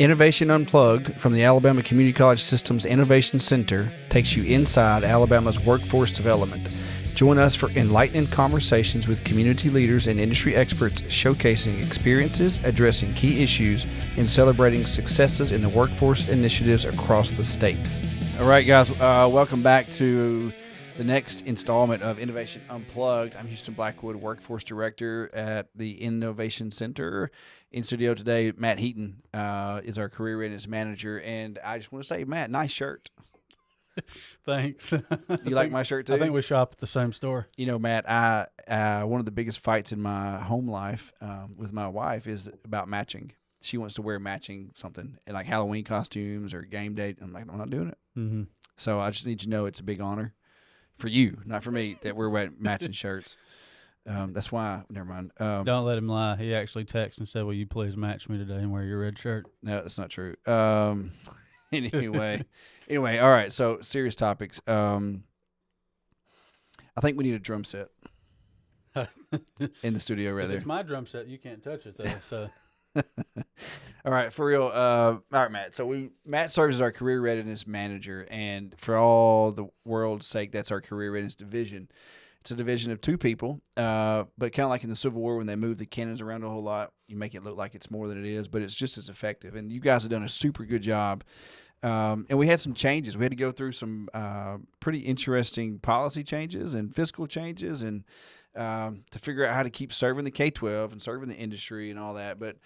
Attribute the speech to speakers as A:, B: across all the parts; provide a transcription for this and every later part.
A: Innovation Unplugged from the Alabama Community College System's Innovation Center takes you inside Alabama's workforce development. Join us for enlightening conversations with community leaders and industry experts showcasing experiences, addressing key issues, and celebrating successes in the workforce initiatives across the state. All right, guys, welcome back to the next installment of Innovation Unplugged. I'm Houston Blackwood, Workforce Director at the Innovation Center. In studio today, Matt Heaton is our Career Readiness Manager, and I just want to say, Matt, nice shirt.
B: Thanks.
A: You like my shirt too?
B: I think we shop at the same store.
A: You know, Matt, I one of the biggest fights in my home life with my wife is about matching. She wants to wear matching something, like Halloween costumes or game day. I'm like, I'm not doing it.
B: Mm-hmm.
A: So I just need you to know it's a big honor for you, not for me, that we're wearing matching shirts. That's why. Never mind.
B: Don't let him lie. He actually texted and said, "Will you please match me today and wear your red shirt?"
A: No, that's not true. Anyway, all right. So serious topics. I think we need a drum set in the studio right
B: If
A: there.
B: it's my drum set, you can't touch it though. So.
A: All right, for real. All right, Matt. So Matt serves as our Career Readiness Manager, and for all the world's sake, that's our Career Readiness Division. It's a division of two people, but kind of like in the Civil War when they move the cannons around a whole lot, you make it look like it's more than it is, but it's just as effective. And you guys have done a super good job. And we had some changes. We had to go through some pretty interesting policy changes and fiscal changes, and to figure out how to keep serving the K-12 and serving the industry and all that. But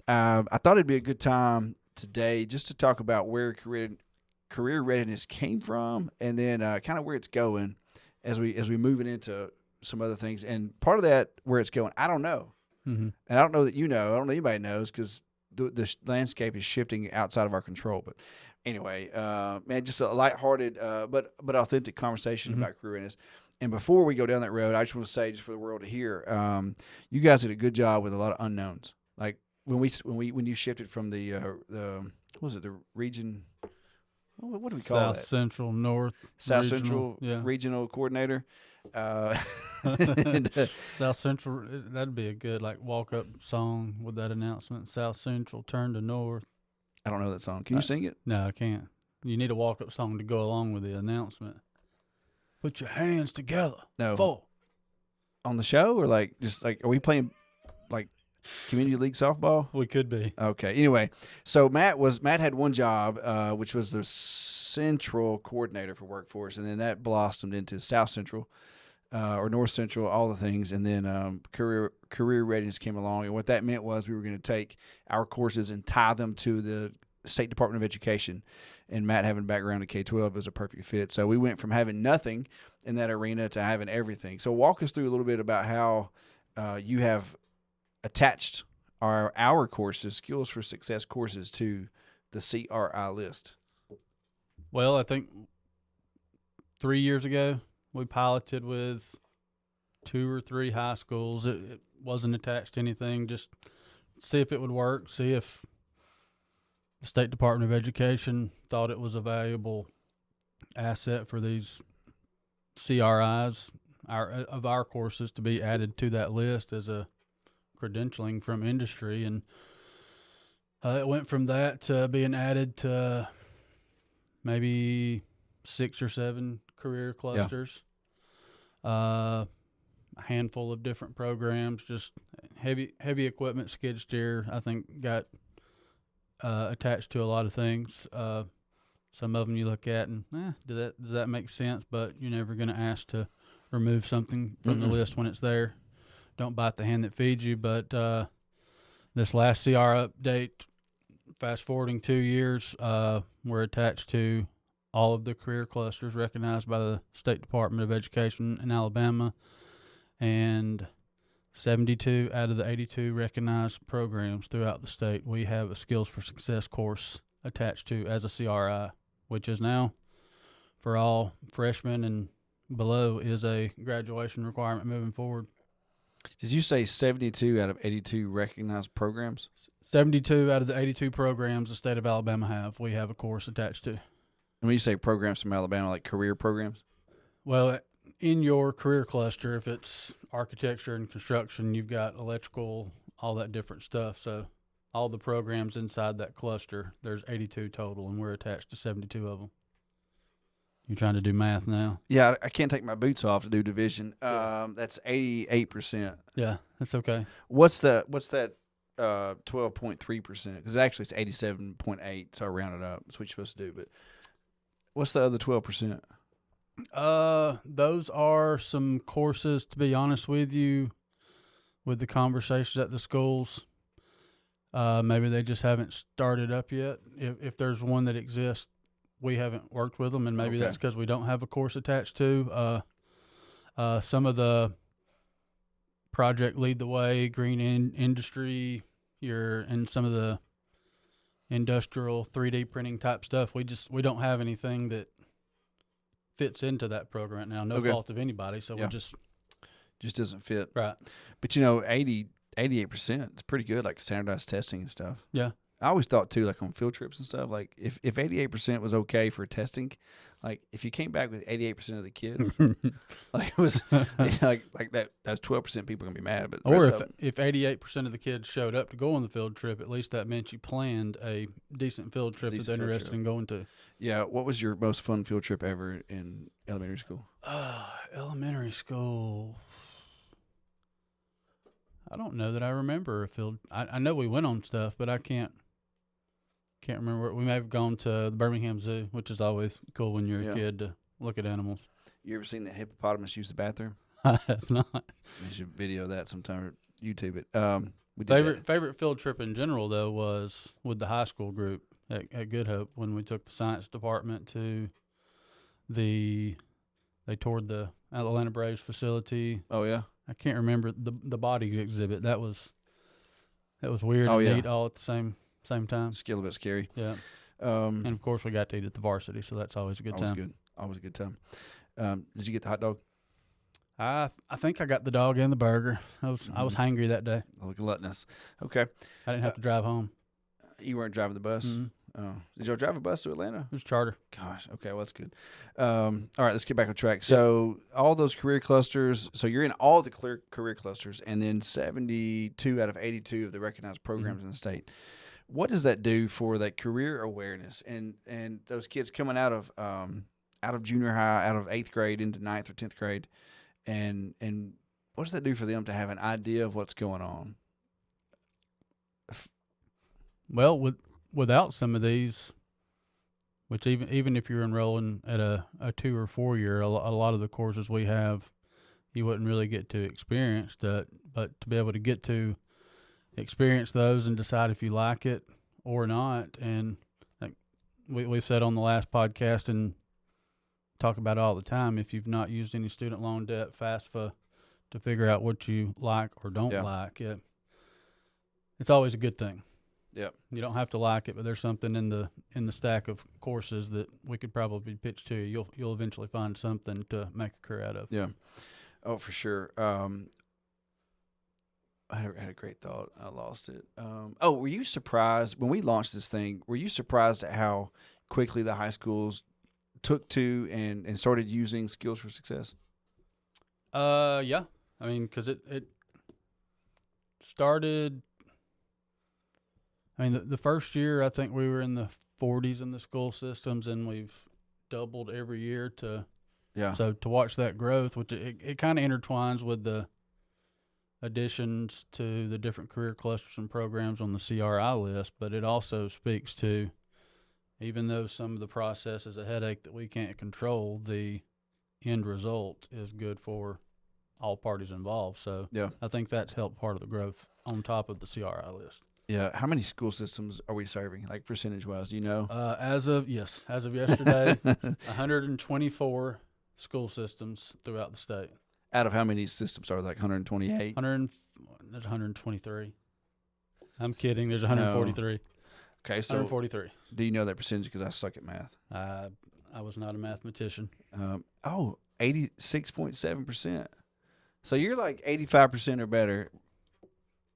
A: I thought it'd be a good time today just to talk about where career readiness came from, and then kind of where it's going as we move it into some other things. And part of that, where it's going, I don't know.
B: Mm-hmm.
A: And I don't know that you know. I don't know anybody knows, because the landscape is shifting outside of our control. But anyway, man, just a lighthearted but authentic conversation about career readiness. And before we go down that road, I just want to say, just for the world to hear, you guys did a good job with a lot of unknowns. Like when you shifted from the what was it, the region? What do we call that?
B: South Central North.
A: South
B: regional,
A: Central Regional Coordinator.
B: South Central. That'd be a good walk-up song with that announcement. South Central, turn to North.
A: I don't know that song. Can you sing it?
B: No, I can't. You need a walk-up song to go along with the announcement. Put your hands together.
A: No.
B: Four.
A: On the show, or are we playing like community league softball?
B: We could be.
A: Okay. Anyway, so Matt had one job, which was the central coordinator for workforce, and then that blossomed into South Central or North Central, all the things, and then career readiness came along, and what that meant was we were going to take our courses and tie them to the State Department of Education. And Matt, having a background in K-12, was a perfect fit. So we went from having nothing in that arena to having everything. So walk us through a little bit about how you have attached our courses, Skills for Success courses, to the CRI list.
B: Well, I think 3 years ago, we piloted with 2 or 3 high schools. It wasn't attached to anything, just see if it would work, see if the State Department of Education thought it was a valuable asset for these CRIs, our courses, to be added to that list as a credentialing from industry. And it went from that to being added to maybe 6 or 7 career clusters, a handful of different programs, just heavy equipment, skid steer, I think got attached to a lot of things. Some of them you look at and does that make sense? But you're never going to ask to remove something from the list when it's there. Don't bite the hand that feeds you. But this last CR update, fast forwarding 2 years, we're attached to all of the career clusters recognized by the State Department of Education in Alabama, and 72 out of the 82 recognized programs throughout the state, we have a Skills for Success course attached to as a CRI, which is now, for all freshmen and below, is a graduation requirement moving forward.
A: Did you say 72 out of 82 recognized programs?
B: 72 out of the 82 programs the state of Alabama we have a course attached to.
A: And when you say programs from Alabama, like career programs?
B: Well, in your career cluster, if it's architecture and construction, you've got electrical, all that different stuff. So all the programs inside that cluster, there's 82 total, and we're attached to 72 of them. You're trying to do math now?
A: Yeah, I can't take my boots off to do division.
B: Yeah.
A: That's 88%.
B: Yeah, that's okay.
A: What's that 12.3%? Because actually it's 87.8, so I rounded up. That's what you're supposed to do. But what's the other 12%?
B: Those are some courses, to be honest with you, with the conversations at the schools. Maybe they just haven't started up yet. If there's one that exists, we haven't worked with them, and maybe that's because we don't have a course attached to. Some of the Project Lead the Way, Green Industry, and some of the industrial 3D printing type stuff. We don't have anything that fits into that program right now. No fault of anybody, so we just
A: doesn't fit.
B: Right.
A: But 88% it's pretty good, like standardized testing and stuff.
B: Yeah.
A: I always thought too, like on field trips and stuff, like if 88% was okay for testing, like if you came back with 88% of the kids, like it was like that's 12% people are gonna be mad. But
B: or if 88% of the kids showed up to go on the field trip, at least that meant you planned a decent field trip that they're interested in going to.
A: Yeah. What was your most fun field trip ever in elementary school?
B: Elementary school. I don't know that I remember a field. I know we went on stuff, but I can't remember. We may have gone to the Birmingham Zoo, which is always cool when you're a kid to look at animals.
A: You ever seen the hippopotamus use the bathroom?
B: I have not.
A: You should video that sometime or YouTube it.
B: Favorite field trip in general though was with the high school group at Good Hope when we took the science department to they toured the Atlanta Braves facility.
A: Oh yeah.
B: I can't remember the body exhibit. That was weird and neat all at the same time.
A: It's a little bit scary.
B: Yeah. And of course we got to eat at the varsity, so that's always a good time.
A: Always a good time. Did you get the hot dog?
B: I think I got the dog and the burger. I was hangry that day.
A: Oh, gluttonous. Okay.
B: I didn't have to drive home.
A: You weren't driving the bus?
B: Mm-hmm.
A: Oh. Did y'all drive a bus to Atlanta?
B: It was charter.
A: Gosh. Okay. Well, that's good. All right. Let's get back on track. So all those career clusters. So you're in all the career clusters, and then 72 out of 82 of the recognized programs in the state. What does that do for that career awareness and those kids coming out of junior high, out of 8th grade into 9th or 10th grade, and what does that do for them to have an idea of what's going on?
B: Well, without some of these, which even if you're enrolling at a 2 or 4 year, a lot of the courses we have, you wouldn't really get to experience that. But to be able to get to experience those and decide if you like it or not, and like we've said on the last podcast and talk about it all the time, if you've not used any student loan debt, FAFSA, to figure out what you like or don't like, it's always a good thing.
A: Yep.
B: You don't have to like it, but there's something in the stack of courses that we could probably pitch to you. You'll eventually find something to make a career out of.
A: Yeah. Oh, for sure. I had a great thought. I lost it. Were you surprised when we launched this thing? Were you surprised at how quickly the high schools took to and started using Skills for Success?
B: Yeah. I mean, because it started. I mean, the first year I think we were in the 40s in the school systems, and we've doubled every year to.
A: Yeah.
B: So to watch that growth, which it kind of intertwines with the additions to the different career clusters and programs on the CRI list, but it also speaks to, even though some of the process is a headache that we can't control, the end result is good for all parties involved. So I think that's helped part of the growth on top of the CRI list.
A: Yeah. How many school systems are we serving, like percentage-wise? Do you know?
B: As of yesterday, 124 school systems throughout the state.
A: Out of how many systems are there, like 128?
B: There's 123. I'm kidding. There's 143.
A: Okay, so
B: 143.
A: Do you know that percentage? Because I suck at math.
B: I was not a mathematician.
A: 86.7%. So you're like 85% or better.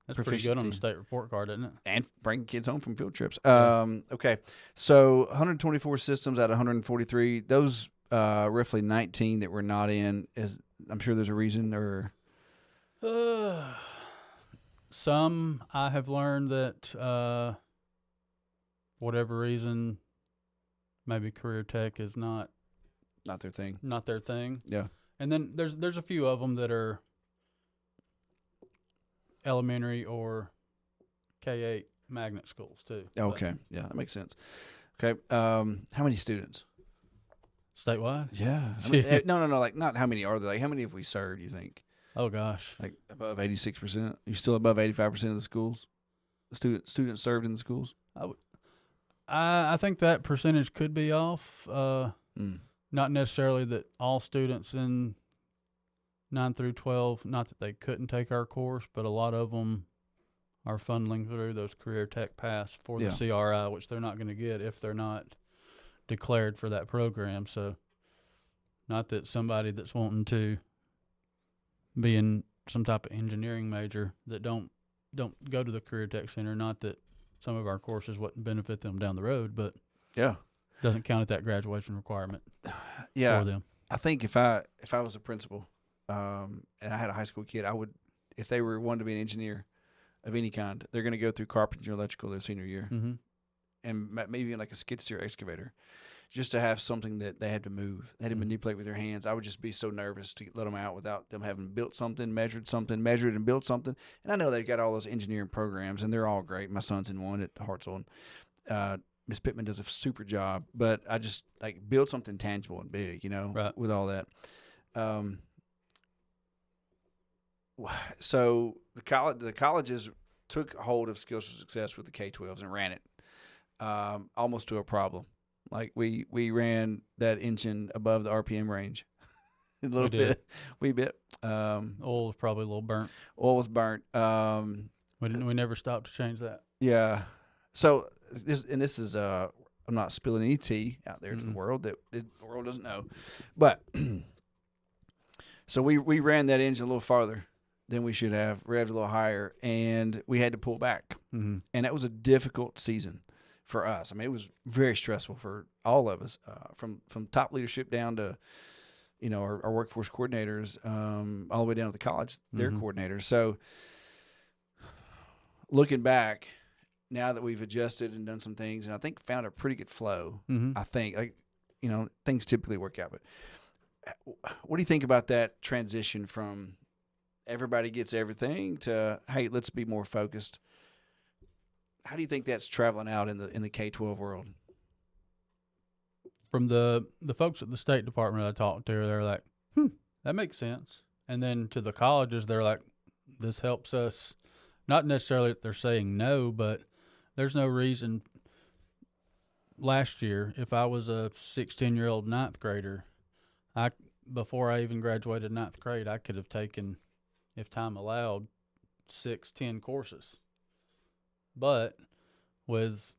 B: That's pretty good on the state report card, isn't it?
A: And bringing kids home from field trips. Okay, so 124 systems out of 143. Those roughly 19 that we're not in, I'm sure there's a reason, or
B: Some I have learned that whatever reason, maybe career tech is not
A: Not their thing.
B: not their thing.
A: Yeah.
B: And then there's a few of them that are elementary or K-8 magnet schools too.
A: Okay. Yeah, that makes sense. Okay. How many students?
B: Statewide?
A: Yeah. I mean, no. Like, not how many are there. Like, how many have we served? You think?
B: Oh gosh.
A: Like above 86%? You still above 85% of the schools? Students served in the schools?
B: I think that percentage could be off.
A: Mm.
B: Not necessarily that all students in 9 through 12, not that they couldn't take our course, but a lot of them are funneling through those career tech paths for the CRI, which they're not going to get if they're not declared for that program. So not that somebody that's wanting to be in some type of engineering major that don't go to the career tech center, not that some of our courses wouldn't benefit them down the road, but doesn't count at that graduation requirement for them.
A: I think if I was a principal and I had a high school kid, I would, if they were wanting to be an engineer of any kind, they're going to go through carpentry and electrical their senior year, and maybe even like a skid steer excavator, just to have something that they had to move, they had to manipulate with their hands. I would just be so nervous to let them out without them having built something, measured and built something. And I know they've got all those engineering programs, and they're all great. My son's in one at Hartselle. Miss Pittman does a super job, but I just like build something tangible and big, with all that. So the colleges took hold of Skills for Success with the K-12s and ran it almost to a problem. Like we ran that engine above the RPM range a little bit. We bit.
B: Oil was probably a little burnt.
A: Oil was burnt.
B: We never stopped to change that.
A: Yeah. So this is I'm not spilling any tea out there to the world that the world doesn't know, but so we ran that engine a little farther than we should have, revved a little higher, and we had to pull back, and that was a difficult season for us. I mean, it was very stressful for all of us, from top leadership down to our workforce coordinators, all the way down to the college, their coordinators. So looking back, now that we've adjusted and done some things, and I think found a pretty good flow, I think, things typically work out. But what do you think about that transition from everybody gets everything to, hey, let's be more focused? How do you think that's traveling out in the K-12 world?
B: From the folks at the State Department I talked to, they're like, that makes sense. And then to the colleges, they're like, this helps us. Not necessarily that they're saying no, but there's no reason. Last year, if I was a 16-year-old ninth grader, before I even graduated ninth grade, I could have taken, if time allowed, 6-10 courses. But with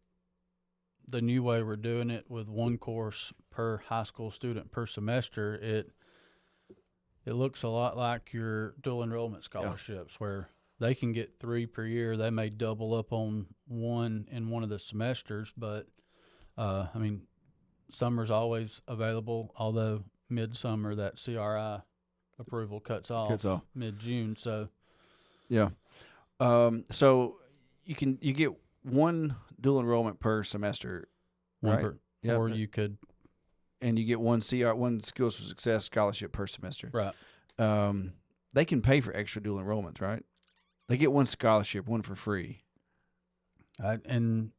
B: the new way we're doing it, with one course per high school student per semester, it looks a lot like your dual enrollment scholarships, where they can get 3 per year. They may double up on one in one of the semesters, but summer's always available, although midsummer that CRI approval cuts off mid-June. So
A: yeah. So you get one dual enrollment per semester, right?
B: Or you could,
A: and you get one Skills for Success scholarship per semester,
B: right?
A: They can pay for extra dual enrollments, right? They get one scholarship, one for free.
B: And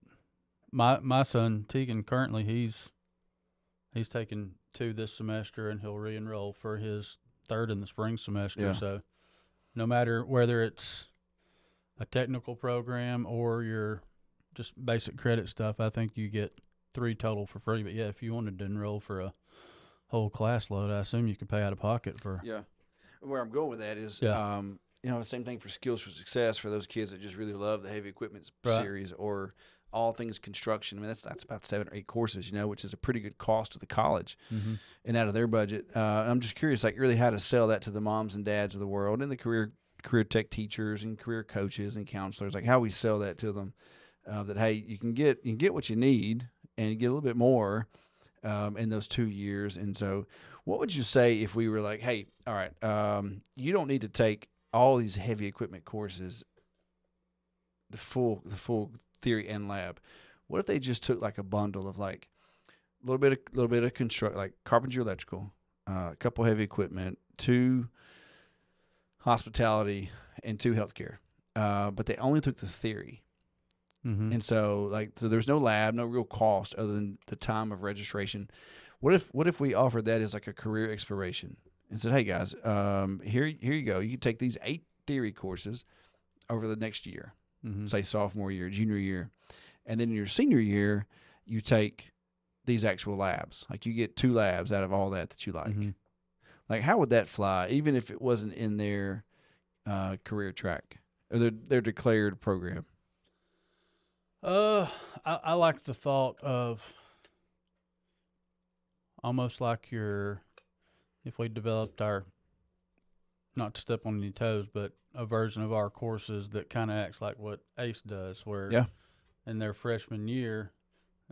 B: my son Tegan, currently he's taken 2 this semester, and he'll re-enroll for his 3rd in the spring semester. Yeah. So no matter whether it's a technical program or your just basic credit stuff, I think you get 3 total for free. But yeah, if you wanted to enroll for a whole class load, I assume you could pay out of pocket for.
A: Yeah. Where I'm going with that is, the same thing for Skills for Success for those kids that just really love the heavy equipment series, or all things construction. I mean, that's about 7 or 8 courses, which is a pretty good cost to the college and out of their budget. I'm just curious, like, really how to sell that to the moms and dads of the world and the career tech teachers and career coaches and counselors, like how we sell that to them, that, hey, you can get what you need and you get a little bit more in those 2 years. And so what would you say if we were like, hey, all right, you don't need to take all these heavy equipment courses the full theory and lab. What if they just took like a bundle of like a little bit of construct, like carpentry, electrical, a couple heavy equipment, 2 hospitality, and 2 healthcare, but they only took the theory.
B: Mm-hmm.
A: And so there's no lab, no real cost other than the time of registration. What if we offered that as like a career exploration and said, hey guys, here you go. You can take these 8 theory courses over the next year,
B: Mm-hmm.
A: say sophomore year, junior year, and then in your senior year, you take these actual labs. Like you get 2 labs out of all that you like.
B: Mm-hmm.
A: Like how would that fly, even if it wasn't in their career track or their declared program?
B: I like the thought of almost like if we developed our, not to step on any toes, but a version of our courses that kind of acts like what ACE does, where
A: Yeah.
B: in their freshman year,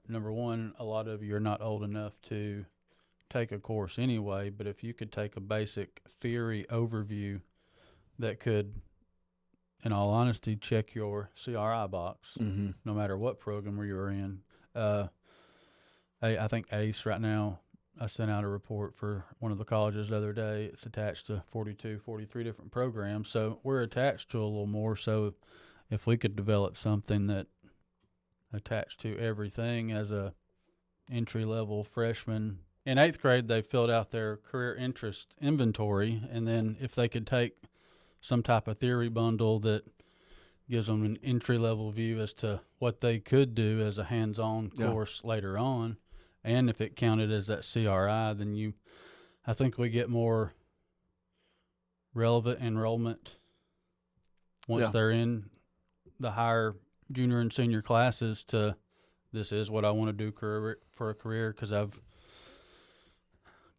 B: number one, a lot of you are not old enough to take a course anyway, but if you could take a basic theory overview that could, in all honesty, check your CRI box,
A: Mm-hmm.
B: no matter what program you're in. I think ACE right now, I sent out a report for one of the colleges the other day. It's attached to 42, 43 different programs. So we're attached to a little more. So if we could develop something that attached to everything as a entry-level freshman. In 8th grade, they filled out their career interest inventory. And then if they could take some type of theory bundle that gives them an entry-level view as to what they could do as a hands-on course later on, and if it counted as that CRI, then I think we get more relevant enrollment once they're in the higher junior and senior classes to, this is what I want to do for a career, because I've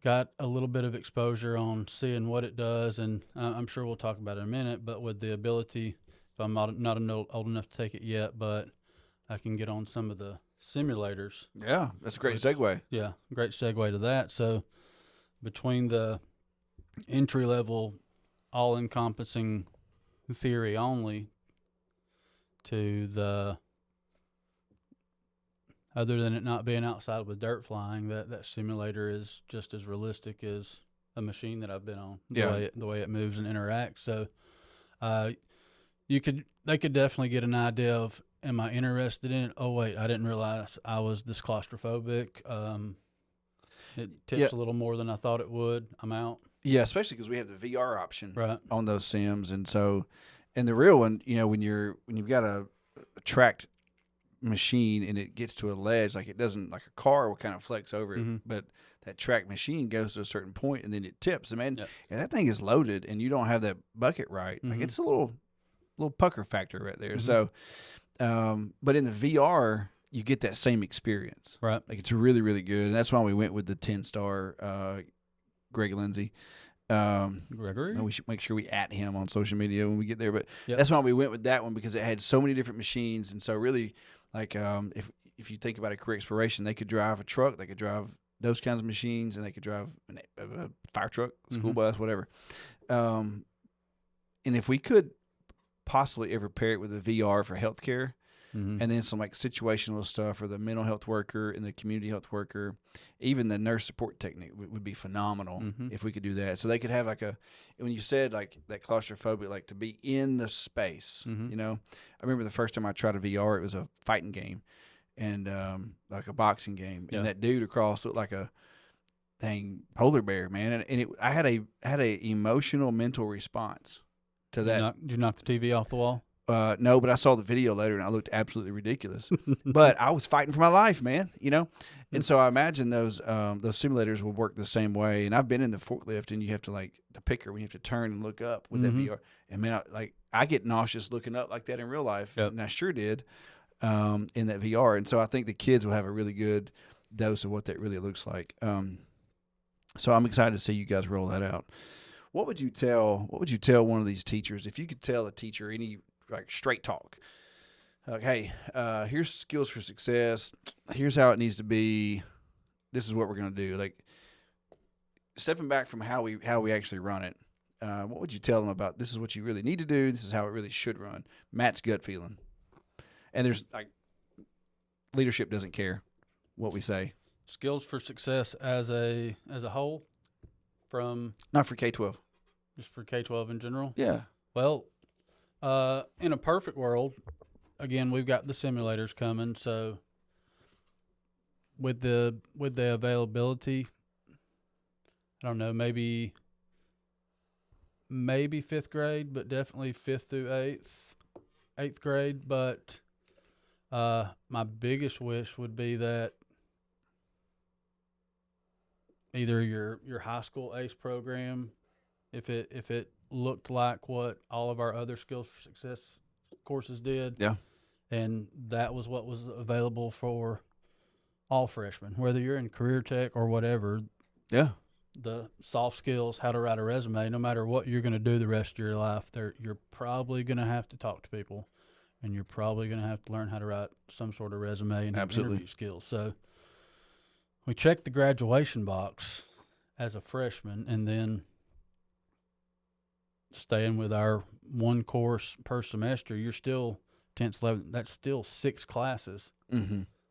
B: got a little bit of exposure on seeing what it does, and I'm sure we'll talk about it in a minute, but with the ability, if I'm not old enough to take it yet, but I can get on some of the simulators.
A: Yeah, that's a great segue.
B: Yeah, great segue to that. So between the entry-level, all-encompassing theory only to the, other than it not being outside with dirt flying, that simulator is just as realistic as a machine that I've been on, the way it moves and interacts. So they could definitely get an idea of, am I interested in it? Oh, wait, I didn't realize I was this claustrophobic. It tips a little more than I thought it would. I'm out.
A: Yeah, especially because we have the VR option
B: on
A: those sims. And so, and the real one, when you've got a tracked machine and it gets to a ledge, like it doesn't, like a car will kind of flex over it, but that tracked machine goes to a certain point and then it tips. And man, if that thing is loaded and you don't have that bucket right, like it's a little pucker factor right there. So, but in the VR, you get that same experience.
B: Right.
A: Like it's really, really good. And that's why we went with the 10-star Greg Lindsay.
B: Gregory?
A: We should make sure we @ him on social media when we get there. But that's why we went with that one, because it had so many different machines. And so really, like if you think about a career exploration, they could drive a truck, they could drive those kinds of machines, and they could drive a fire truck, school bus, whatever. And if we could possibly ever pair it with a VR for healthcare, and then some like situational stuff for the mental health worker and the community health worker, even the nurse support technique would be phenomenal if we could do that. So they could have like when you said like that claustrophobic, like to be in the space, I remember the first time I tried a VR, it was a fighting game and like a boxing game, and that dude across looked like a dang polar bear, man. And I had a emotional mental response to that.
B: Did you knock the TV off the wall?
A: No, but I saw the video later and I looked absolutely ridiculous. But I was fighting for my life, man. And so I imagine those simulators will work the same way. And I've been in the forklift, and you have to like the picker when you have to turn and look up with that VR. And man, I get nauseous looking up like that in real life, and I sure did in that VR. And so I think the kids will have a really good dose of what that really looks like. So I'm excited to see you guys roll that out. What would you tell one of these teachers if you could tell a teacher any like straight talk? Like, hey, here's skills for success. Here's how it needs to be. This is what we're going to do. Like stepping back from how we actually run it. What would you tell them about? This is what you really need to do. This is how it really should run. Matt's gut feeling. And there's leadership doesn't care what we say.
B: Skills for success as a whole, from
A: Not for K-12.
B: just for K-12 in general.
A: Yeah.
B: Well, in a perfect world, again, we've got the simulators coming, so with the availability, I don't know, maybe fifth grade, but definitely fifth through eighth grade. But my biggest wish would be that either your high school ACE program, if it looked like what all of our other skills for success courses did,
A: Yeah.
B: and that was what was available for all freshmen, whether you're in career tech or whatever.
A: Yeah.
B: The soft skills, how to write a resume, no matter what you're going to do the rest of your life, you're probably going to have to talk to people, and you're probably going to have to learn how to write some sort of resume and have interview skills. So we check the graduation box as a freshman, and then staying with our one course per semester, you're still 10th, 11th. That's still 6 classes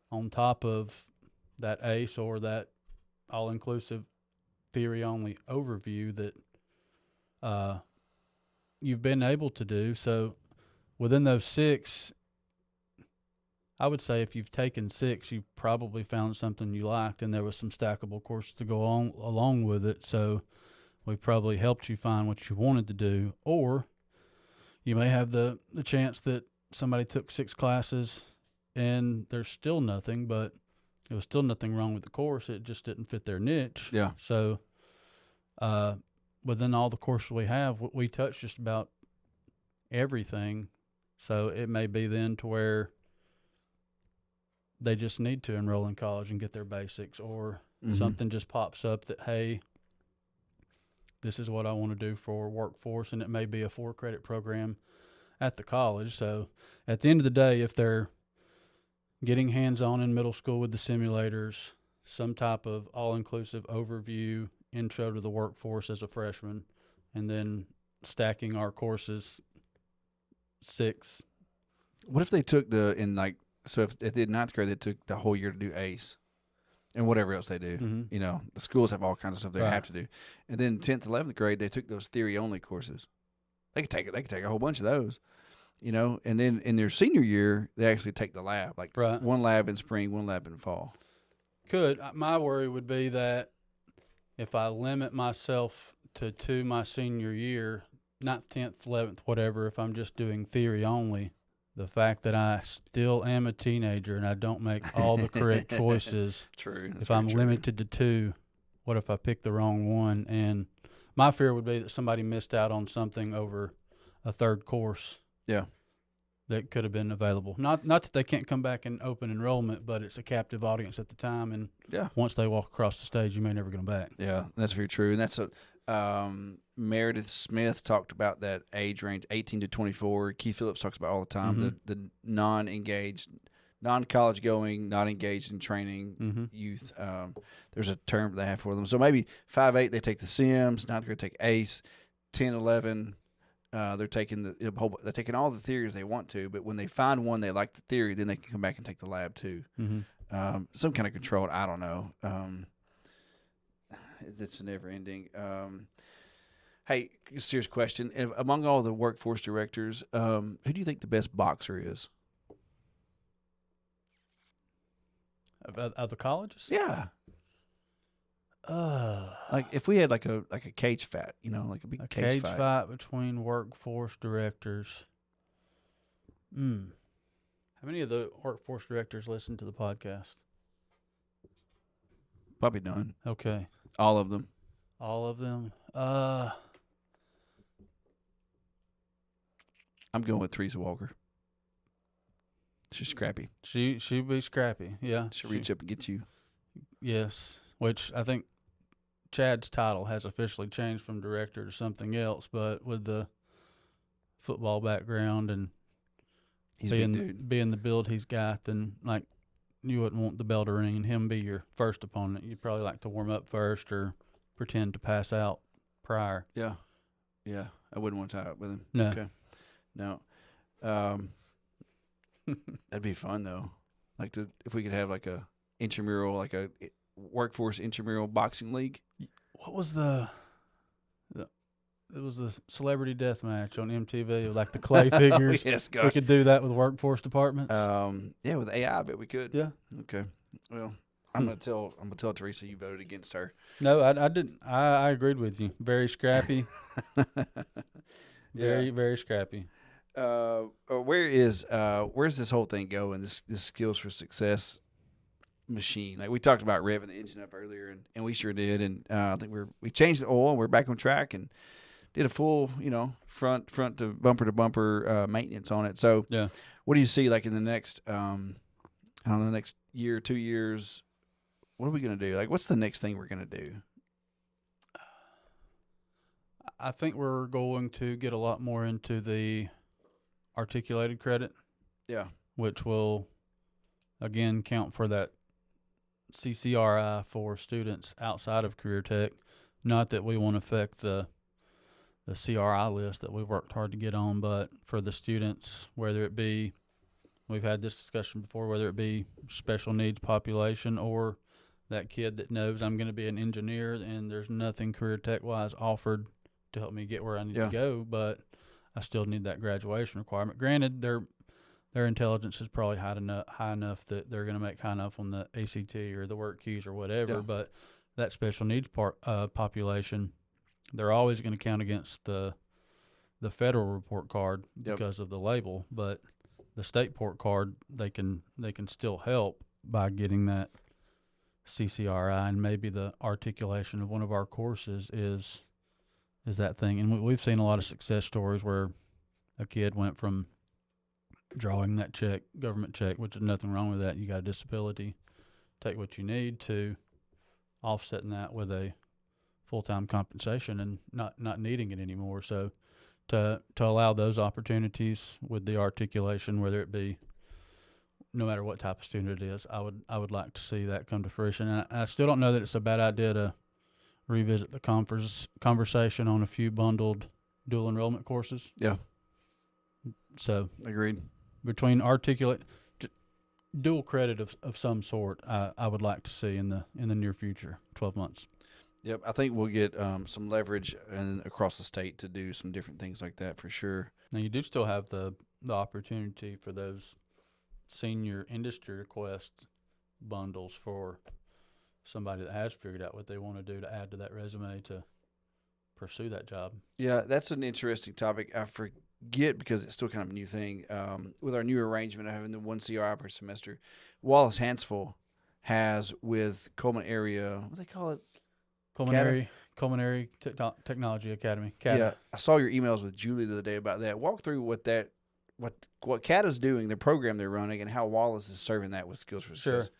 B: on top of that ACE or that all-inclusive theory-only overview that you've been able to do. So within those 6, I would say if you've taken 6, you've probably found something you liked, and there was some stackable courses to go on along with it. So we probably helped you find what you wanted to do. Or you may have the chance that somebody took 6 classes and there's still nothing, but it was still nothing wrong with the course. It just didn't fit their niche.
A: Yeah.
B: So within all the courses we have, we touch just about everything. So it may be then to where they just need to enroll in college and get their basics, or something just pops up that, hey, this is what I want to do for workforce, and it may be a 4-credit program at the college. So at the end of the day, if they're getting hands-on in middle school with the simulators, some type of all-inclusive overview, intro to the workforce as a freshman, and then stacking our courses 6.
A: What if they took so if they did 9th grade, they took the whole year to do ACE and whatever else they do. You know, the schools have all kinds of stuff they have to do. And then 10th, 11th grade, they took those theory-only courses. They could take a whole bunch of those, you know. And then in their senior year, they actually take the lab, one lab in spring, one lab in fall.
B: My worry would be that if I limit myself to 2 my senior year, not 10th, 11th, whatever, if I'm just doing theory only, the fact that I still am a teenager and I don't make all the correct choices.
A: True.
B: If I'm limited to 2, what if I pick the wrong one? And my fear would be that somebody missed out on something over a 3rd course.
A: Yeah.
B: That could have been available. Not that they can't come back in open enrollment, but it's a captive audience at the time, and once they walk across the stage, you may never get them back. Yeah,
A: that's very true. And that's Meredith Smith talked about that age range, 18 to 24. Keith Phillips talks about all the time, the non-engaged, non-college going, not engaged in training youth. There's a term they have for them. So maybe 5-8, they take the Sims. 9th grade, take ACE. 10, 11, they're taking they're taking all the theories they want to, but when they find one they like the theory, then they can come back and take the lab too. Some kind of controlled, I don't know. It's never ending. Hey, serious question. Among all the workforce directors, who do you think the best boxer is?
B: Of the colleges?
A: Yeah. Like if we had like a cage fight, you know, like a big cage fight
B: between workforce directors. How many of the workforce directors listen to the podcast?
A: Probably none.
B: Okay.
A: All of them.
B: All of them.
A: I'm going with Teresa Walker. She's scrappy.
B: She'd be scrappy. Yeah.
A: She'll reach up and get you.
B: Yes. Which I think Chad's title has officially changed from director to something else, but with the football background and being the build he's got, then like you wouldn't want the bell to ring and him be your first opponent. You'd probably like to warm up first or pretend to pass out prior.
A: Yeah. Yeah. I wouldn't want to tie up with him.
B: No.
A: Okay. No. That'd be fun though. Like if we could have like a intramural, like a workforce intramural boxing league.
B: What was it was the celebrity death match on MTV with like the clay figures.
A: Yes,
B: We
A: gosh.
B: could do that with workforce departments.
A: Yeah, with AI, I bet we could.
B: Yeah.
A: Okay. Well, I'm gonna tell Teresa you voted against her.
B: No, I didn't. I agreed with you. Very scrappy. Very scrappy.
A: Where's this whole thing going? This skills for success machine. Like we talked about revving the engine up earlier, and we sure did. And I think we changed the oil, and we're back on track, and did a full front to bumper maintenance on it. So
B: Yeah.
A: what do you see like in the next I don't know, next year, 2 years? What are we gonna do? Like what's the next thing we're gonna do?
B: I think we're going to get a lot more into the articulated credit,
A: Yeah.
B: which will again count for that CCRI for students outside of career tech. Not that we want to affect the CRI list that we worked hard to get on, but for the students, whether it be, we've had this discussion before, whether it be special needs population or that kid that knows I'm going to be an engineer and there's nothing career tech wise offered to help me get where I need to go, but I still need that graduation requirement. Granted, their intelligence is probably high enough that they're going to make high enough on the ACT or the work keys or whatever, but that special needs population, they're always going to count against the federal report card because of the label, but the state port card they can still help by getting that CCRI, and maybe the articulation of one of our courses is that thing. And we've seen a lot of success stories where a kid went from drawing that check, government check, which is nothing wrong with that. You got a disability, take what you need, to offsetting that with a full-time compensation and not needing it anymore. So to allow those opportunities with the articulation, whether it be no matter what type of student it is, I would like to see that come to fruition. And I still don't know that it's a bad idea to revisit the conversation on a few bundled dual enrollment courses.
A: Yeah.
B: So
A: agreed.
B: Between dual credit of some sort, I would like to see in the near future, 12 months.
A: Yep, I think we'll get some leverage across the state to do some different things like that for sure.
B: Now you do still have the opportunity for those senior industry request bundles for somebody that has figured out what they want to do to add to that resume to pursue that job.
A: Yeah, that's an interesting topic. I forget because it's still kind of a new thing. With our new arrangement of having the one CRI per semester, Wallace Hansville has with Coleman area, what do they call it?
B: Culinary Technology Academy.
A: Yeah, I saw your emails with Julie the other day about that. Walk through what CATA's doing, the program they're running, and how Wallace is serving that with Skills for Success.
B: Sure.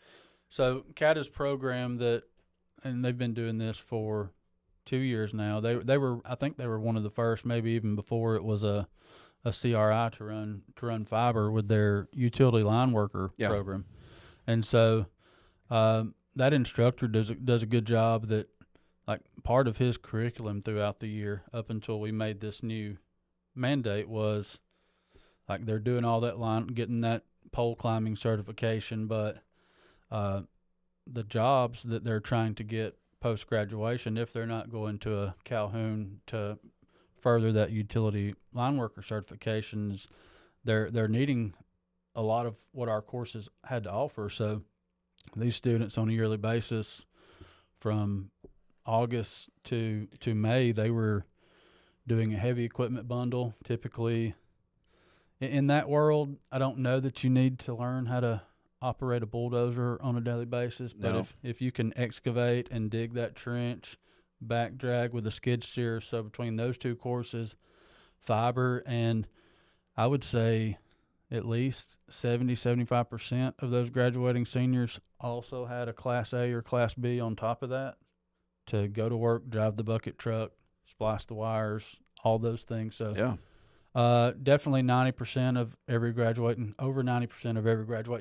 B: So CATA's program and they've been doing this for 2 years now. I think they were one of the first, maybe even before it was a CRI to run fiber with their utility line worker program, and so that instructor does a good job. That like part of his curriculum throughout the year up until we made this new mandate was like they're doing all that line, getting that pole climbing certification, but the jobs that they're trying to get post-graduation, if they're not going to a Calhoun to further that utility line worker certifications, they're needing a lot of what our courses had to offer. So these students on a yearly basis from August to May, they were doing a heavy equipment bundle. Typically in that world, I don't know that you need to learn how to operate a bulldozer on a daily basis, but if you can excavate and dig that trench, back drag with a skid steer, so between those two courses, fiber, and I would say at least 70-75% of those graduating seniors also had a Class A or Class B on top of that to go to work, drive the bucket truck, splice the wires, all those things. So definitely 90% of every graduating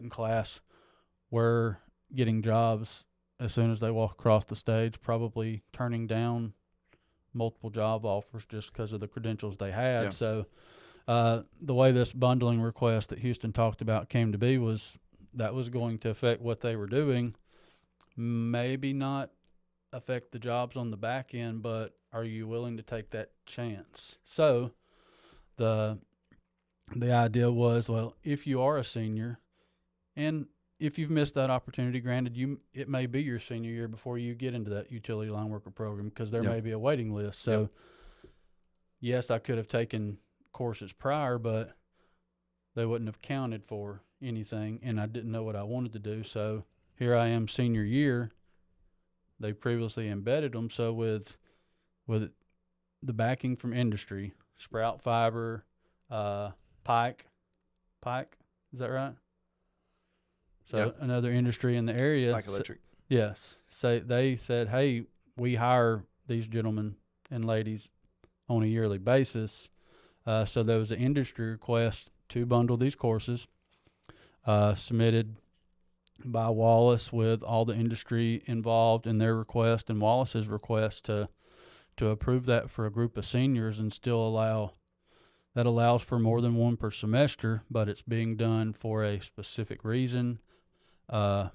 B: class were getting jobs as soon as they walk across the stage, probably turning down multiple job offers just because of the credentials they had. So The way this bundling request that Houston talked about came to be was that was going to affect what they were doing, maybe not affect the jobs on the back end, but are you willing to take that chance? So the idea was, well, if you are a senior and if you've missed that opportunity, granted, it may be your senior year before you get into that utility line worker program because there may be a waiting list. So, yes, I could have taken courses prior, but they wouldn't have counted for anything, and I didn't know what I wanted to do. So here I am, senior year. They previously embedded them. So with the backing from industry, Sprout Fiber, Pike, is that right? So another industry in the area.
A: Pike Electric.
B: Yes. So they said, hey, we hire these gentlemen and ladies on a yearly basis. So there was an industry request to bundle these courses, submitted by Wallace with all the industry involved in their request and Wallace's request to approve that for a group of seniors and still allows for more than one per semester, but it's being done for a specific reason, and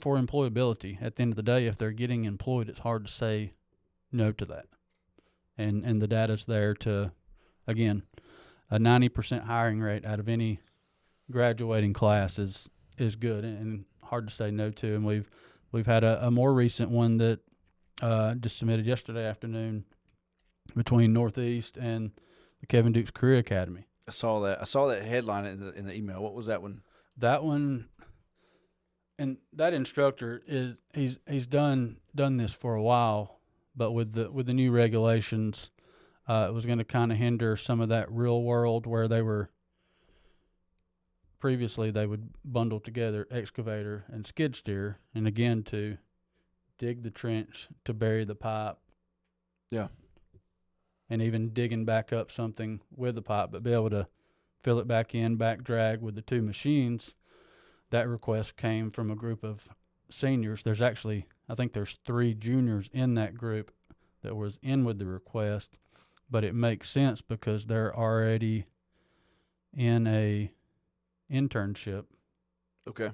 B: for employability. At the end of the day, if they're getting employed, it's hard to say no to that. And the data's there to, again, a 90% hiring rate out of any graduating class is good and hard to say no to. And we've had a more recent one that just submitted yesterday afternoon between Northeast and the Kevin Dukes Career Academy.
A: I saw that headline in the email. What was that one?
B: That one, and that instructor he's done this for a while, but with the new regulations, it was going to kind of hinder some of that real world where previously they would bundle together excavator and skid steer, and again to dig the trench to bury the pipe.
A: Yeah.
B: And even digging back up something with the pipe, but be able to fill it back in, back drag with the two machines. That request came from a group of seniors. There's actually, I think there's 3 juniors in that group that was in with the request, but it makes sense because they're already in a internship.
A: Okay.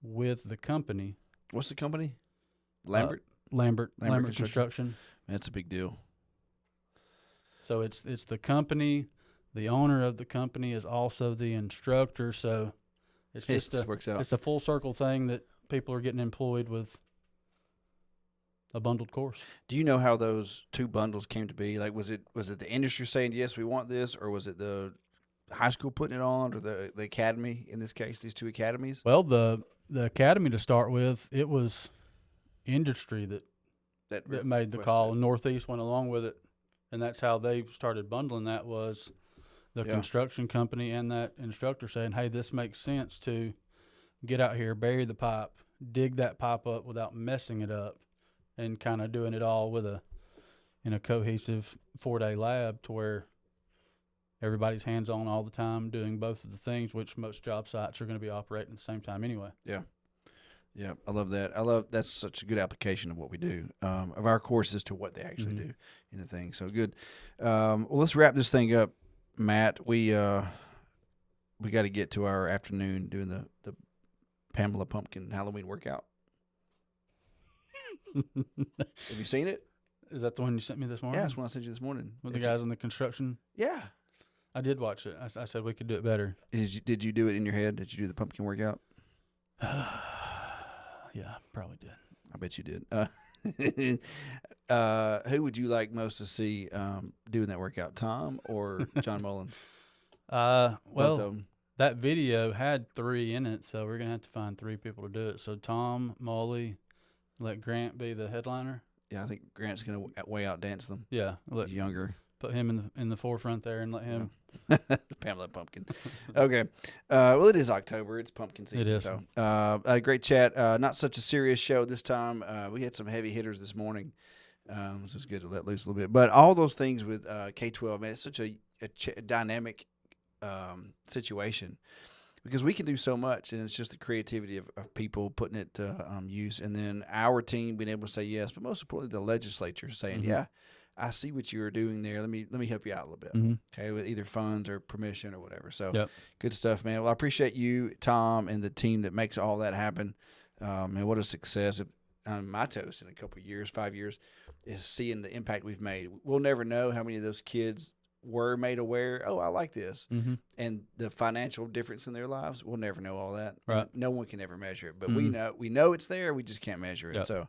B: With the company.
A: What's the company? Lambert
B: Construction.
A: That's a big deal.
B: So it's the company. The owner of the company is also the instructor. So it's just
A: works out.
B: It's a full circle thing that people are getting employed with a bundled course.
A: Do you know how those 2 bundles came to be? Like, was it the industry saying yes, we want this, or was it the high school putting it on, or the academy in this case? These 2 academies.
B: Well, the academy to start with, it was industry that made the call, and Northeast went along with it. And that's how they started bundling that, was the construction company and that instructor saying, hey, this makes sense to get out here, bury the pipe, dig that pipe up without messing it up, and kind of doing it all in a cohesive 4-day lab to where everybody's hands-on all the time doing both of the things, which most job sites are going to be operating at the same time anyway.
A: Yeah. Yeah, I love that. That's such a good application of what we do, of our courses to what they actually do in the thing. So good. Well, let's wrap this thing up, Matt. We got to get to our afternoon doing the Pamela Pumpkin Halloween workout. Have you seen it?
B: Is that the one you sent me this morning?
A: Yeah, that's one I sent you this morning.
B: With the guys in the construction?
A: Yeah.
B: I did watch it. I said we could do it better.
A: Did you do it in your head? Did you do the pumpkin workout?
B: Yeah, probably did.
A: I bet you did. Who would you like most to see doing that workout, Tom or John Mullins?
B: Well, that video had 3 in it, so we're going to have to find 3 people to do it. So Tom, Molly, let Grant be the headliner.
A: Yeah, I think Grant's going to way out dance them.
B: Yeah.
A: He's younger.
B: Put him in the forefront there and let him.
A: Pamela Pumpkin. Okay. Well, it is October. It's pumpkin season.
B: It is.
A: So, a great chat. Not such a serious show this time. We had some heavy hitters this morning. So it's good to let loose a little bit. But all those things with K-12, man, it's such a dynamic situation because we can do so much, and it's just the creativity of people putting it to use. And then our team being able to say yes, but most importantly, the legislature saying, yeah, I see what you were doing there. Let me help you out a little bit.
B: Mm-hmm.
A: Okay, with either funds or permission or whatever. So
B: Yep.
A: good stuff, man. Well, I appreciate you, Tom, and the team that makes all that happen. And what a success. My toast in a couple of years, 5 years, is seeing the impact we've made. We'll never know how many of those kids were made aware, I like this.
B: Mm-hmm.
A: And the financial difference in their lives, we'll never know all that.
B: Right.
A: No one can ever measure it. But
B: Mm-hmm.
A: we know it's there. We just can't measure it.
B: Yep.
A: So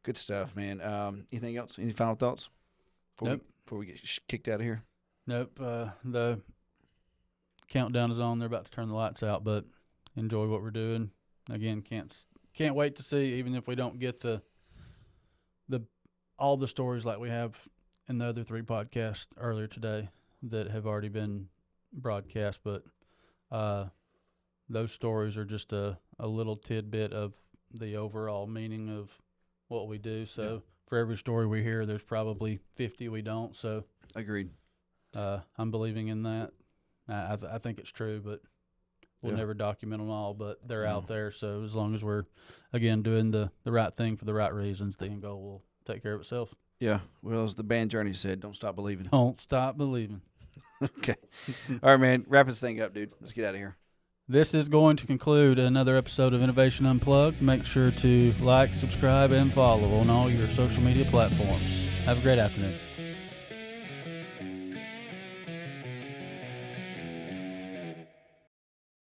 A: good stuff, man. Anything else? Any final thoughts before we get kicked out of here?
B: Nope. The countdown is on. They're about to turn the lights out, but enjoy what we're doing. Again, can't wait to see, even if we don't get the all the stories like we have in the other 3 podcasts earlier today that have already been broadcast, but those stories are just a little tidbit of the overall meaning of what we do. So for every story we hear, there's probably 50 we don't. So
A: agreed.
B: I'm believing in that. I think it's true, but we'll never document them all, but they're out there. So as long as we're, again, doing the right thing for the right reasons, the end goal will take care of itself.
A: Yeah. Well, as the band Journey said, don't stop believing.
B: Don't stop believing.
A: Okay. All right, man. Wrap this thing up, dude. Let's get out of here.
B: This is going to conclude another episode of Innovation Unplugged. Make sure to like, subscribe, and follow on all your social media platforms. Have a great afternoon.